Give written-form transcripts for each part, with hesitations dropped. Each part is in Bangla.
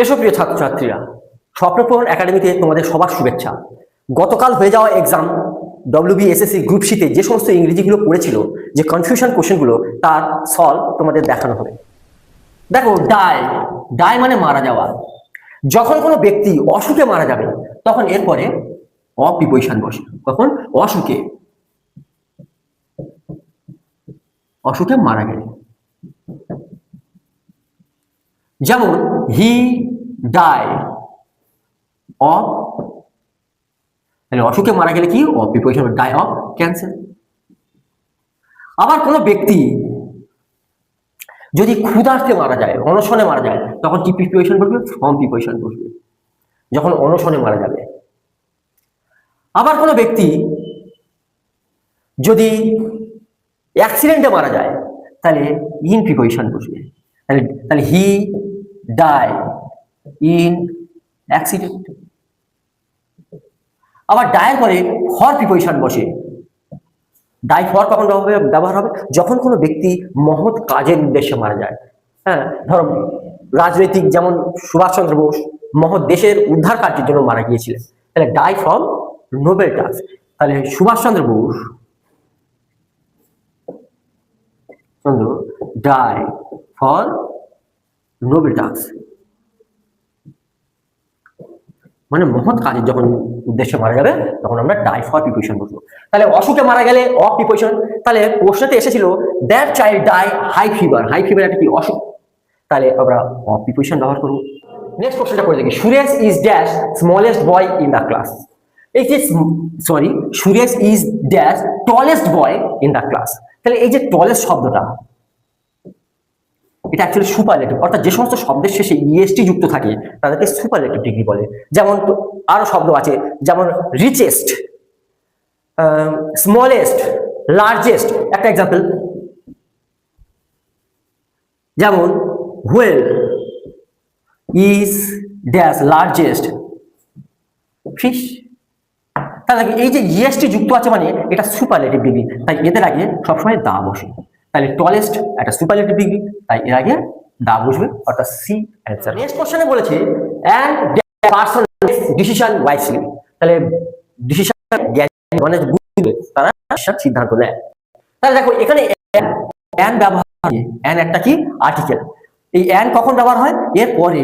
এসো প্রিয় ছাত্রছাত্রীরা, স্বপ্নপূরণ একাডেমিতে তোমাদের সবার শুভেচ্ছা। গতকাল হয়ে যাওয়া এক্সাম WBSSC গ্রুপ সিতে যে সমস্ত ইংরেজিগুলো পড়েছিল, যে কনফিউশন কোশ্চেনগুলো, তার সলভ তোমাদের দেখানো হবে। দেখো, ডাই ডাই মানে মারা যাওয়া। যখন কোনো ব্যক্তি অসুখে মারা যাবে তখন এরপরে অপ্রিপোজিশন বসে। কখন? অসুখে, অসুখে মারা গেলে। যেমন হি ডাইড অফ, তাহলে অসুখে মারা গেলে কি? Of preposition, die of cancer. আবার কোনো ব্যক্তি যদি ক্ষুধার্তে মারা যায়, অনশনে মারা যায়, তখন কি প্রিপোজিশন বসবে? ফ্রম প্রিপোজিশন বসবে, যখন অনশনে মারা যাবে। আবার কোনো ব্যক্তি যদি অ্যাক্সিডেন্টে মারা যায় তাহলে ইন প্রিপোজিশন বসবে। তাহলে হি ডাই ইন অ্যাক্সিডেন্ট। আবার ডায়ের পরে ফর প্রিপোজিশন বসে। ডাই ফর কখন ব্যবহার হবে? যখন কোনো ব্যক্তি মহৎ কাজের উদ্দেশ্যে মারা যায়। হ্যাঁ, ধরো রাজনৈতিক, যেমন সুভাষচন্দ্র বোস মহৎ দেশের উদ্ধার কার্যের জন্য মারা গিয়েছিলেন, তাহলে ডাই ফ্রম নোবেল টাস্ক। তাহলে Subhash Chandra Bose die for noble task, মানে মহৎ কাজের যখন উদ্দেশ্যে মারা যাবে তখন আমরা ডাই ফর প্রিপোজিশন বসবো। তাহলে অসুখে মারা গেলে অফ প্রিপোজিশন। তাহলে প্রশ্নতে এসেছিল that child die high fever. High fever একটা কি? অসুখ। তাহলে আমরা অফ প্রিপোজিশন ব্যবহার করবো। নেক্সট কোশ্চেনটা করে দেখি, Suresh is dash smallest boy in the class. এই যে Suresh is dash tallest boy in the class. তাহলে এই যে টলেস্ট শব্দটা, এটা অ্যাকচুয়ালি সুপারলেটিভ, অর্থাৎ যে সমস্ত শব্দের শেষে ইএসটি যুক্ত থাকে তাদেরকে সুপারলেটিভ ডিগ্রি বলে। যেমন আরো শব্দ আছে, যেমন রিচেস্ট, স্মলেস্ট, লার্জেস্ট। একটা এক্সাম্পল, যেমন fuel is dash largest fish. তাহলে এই যে ইএসটি যুক্ত আছে মানে এটা সুপারলেটিভ ডিগ্রি, তাই এদের আগে সবসময় দা বসে। তাহলে টলেস্ট একটা সুপারলেটিভ ডিগ্রি, তাই এর আগে দা বসবে, অর্থাৎ সি অ্যান্সার। নেক্সট কোশ্চেনে বলেছে অ্যান্ড পারসন ডিসিশন ওয়াইজলি। তাহলে ডিসিশন মানে বুঝবে, তারা সিদ্ধান্ত নেয়। তাহলে দেখো এখানে অ্যান ব্যবহার, অ্যান একটা কি? আর্টিকেল। এই অ্যান কখন ব্যবহার হয়? এর পরে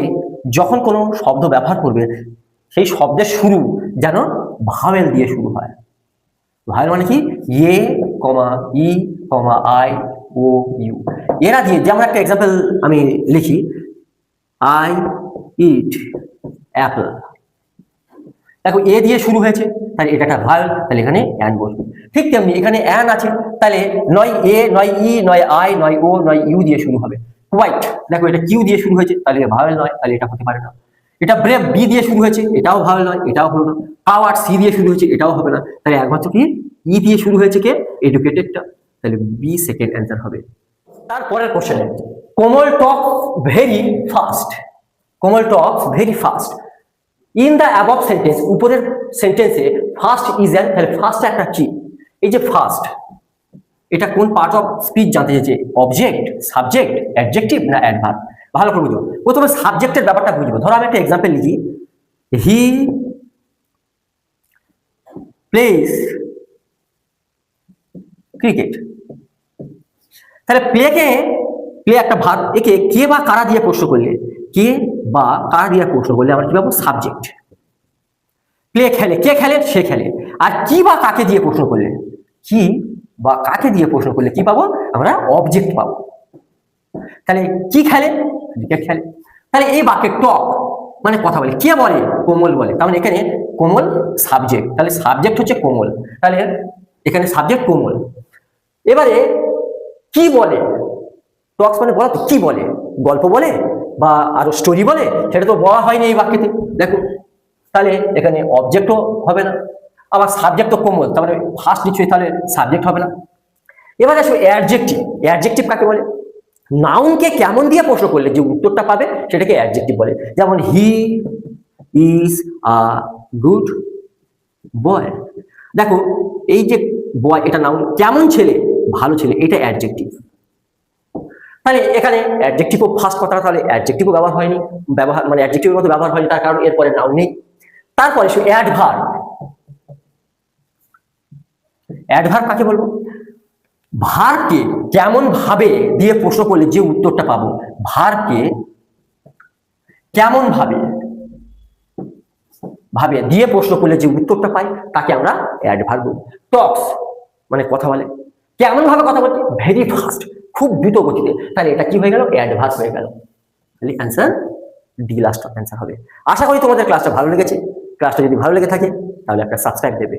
যখন কোনো শব্দ ব্যবহার করবে সেই শব্দের শুরু যেন ভাওয়েল দিয়ে শুরু হয়। ভাওয়েল মানে কি? এ কমা ই কমা আই ও ইউ, এরা দিয়ে। যেমন একটা এক্সাম্পল আমি লিখি, আই ইট অ্যাপল। দেখো এ দিয়ে শুরু হয়েছে, তাহলে এটা একটা ভাওয়েল, তাহলে এখানে অ্যান বসবে। ঠিক তেমনি এখানে অ্যান আছে, তাহলে নয় এ নয় ই নয় আই নয় ও নয় ইউ দিয়ে শুরু হবে। হোয়াইট, দেখো এটা কিউ দিয়ে শুরু হয়েছে, তাহলে ভাওয়েল নয়, তাহলে এটা হতে পারে না। এটা ব্রেভ, বি দিয়ে শুরু হয়েছে, এটাও ভাওয়েল নয়, এটাও হলো না। পাওয়ার, সি দিয়ে শুরু হয়েছে, এটাও হবে না। তাহলে একমাত্র কি? ই দিয়ে শুরু হয়েছে কে? এডুকেটেডটা, তাহলে বি সেকেন্ড অ্যান্সার হবে। তারপরের কোশ্চেনে, Komal talk very fast. Komal talk very fast in the above sentence. উপরের সেন্টেন্সে ফাস্ট ইজ অ্যান, তাহলে ফাস্ট একটা কি? এই যে ফাস্ট, এটা কোন পার্ট অফ স্পিচ জানতে চাইছে? অবজেক্ট, সাবজেক্ট, অ্যাডজেক্টিভ না অ্যাডভার্ব? ভালো করে বুঝবো। প্রথমে সাবজেক্টের ব্যাপারটা বুঝবো। ধরো আমি একটা এক্সাম্পল লিখি, হি প্লেস ক্রিকেট। তাহলে প্লে একটা ভার্ব, একে কে বা কারা দিয়ে প্রশ্ন করলে, কে বা কারা দিয়ে প্রশ্ন করলে আমরা কি পাবো? সাবজেক্ট। প্লে খেলে, কে খেলে? সে খেলে। আর কি বা কাকে দিয়ে প্রশ্ন করলে, কি বা কাকে দিয়ে প্রশ্ন করলে কি পাবো? আমরা অবজেক্ট পাবো। তাহলে কি খেলে? ক্রিকেট খেলে। তাহলে এই বাক্যে টক মানে কথা বলে, কে বলে? কোমল বলে। তার মানে এখানে কোমল সাবজেক্ট, তাহলে সাবজেক্ট হচ্ছে কোমল, তাহলে এখানে সাবজেক্ট কোমল। এবারে কি বলে? টক্স মানে বলা, তো কি বলে? গল্প বলে বা আরো স্টোরি বলে? সেটা তো বলা হয়নি এই বাক্যেতে, দেখো। তাহলে এখানে অবজেক্টও হবে না, আবার সাবজেক্ট তো কোমল, তার মানে ফার্স্ট নিশ্চয়ই, তাহলে সাবজেক্ট হবে না। এবার আসো অ্যাডজেক্টিভ। অ্যাডজেক্টিভ কাকে বলে? নাউনকে কেমন দিয়ে প্রশ্ন করলে যে উত্তরটা পাবে সেটাকে অ্যাডজেক্টিভ বলে। যেমন he is a good boy. দেখো এই যে বয়, এটা নাউন। কেমন ছেলে? ভালো ছেলে, এটা অ্যাডজেক্টিভ। তাহলে এখানে অ্যাডজেক্টিভও ফার্স্ট কথাটা তাহলে অ্যাডজেক্টিভও ব্যবহার হয়নি, ব্যবহার মানে অ্যাডজেক্টিভের মতো ব্যবহার হয়নি, তার কারণ এরপরে নাউন নেই। তারপরে সে অ্যাডভার্ব। অ্যাডভার্ব কাকে বলবো? ভার্বকে কেমন ভাবে দিয়ে প্রশ্ন করলে যে উত্তরটা পাবো, ভার্বকে কেমন ভাবে দিয়ে প্রশ্ন করলে যে উত্তরটা পাই তাকে আমরা অ্যাডভার্ব বলি। টক্স মানে কথা বলে, কেমন ভাবে কথা বলছে? ভেরি ফাস্ট, খুব দ্রুত গতিতে, তাহলে এটা কি হয়ে গেল? অ্যাডভার্ব হয়ে গেল। তাহলে অ্যান্সার ডি, লাস্ট অ্যান্সার হবে। আশা করি তোমাদের ক্লাসটা ভালো লেগেছে। ক্লাসটা যদি ভালো লেগে থাকে তাহলে একটা সাবস্ক্রাইব দেবে।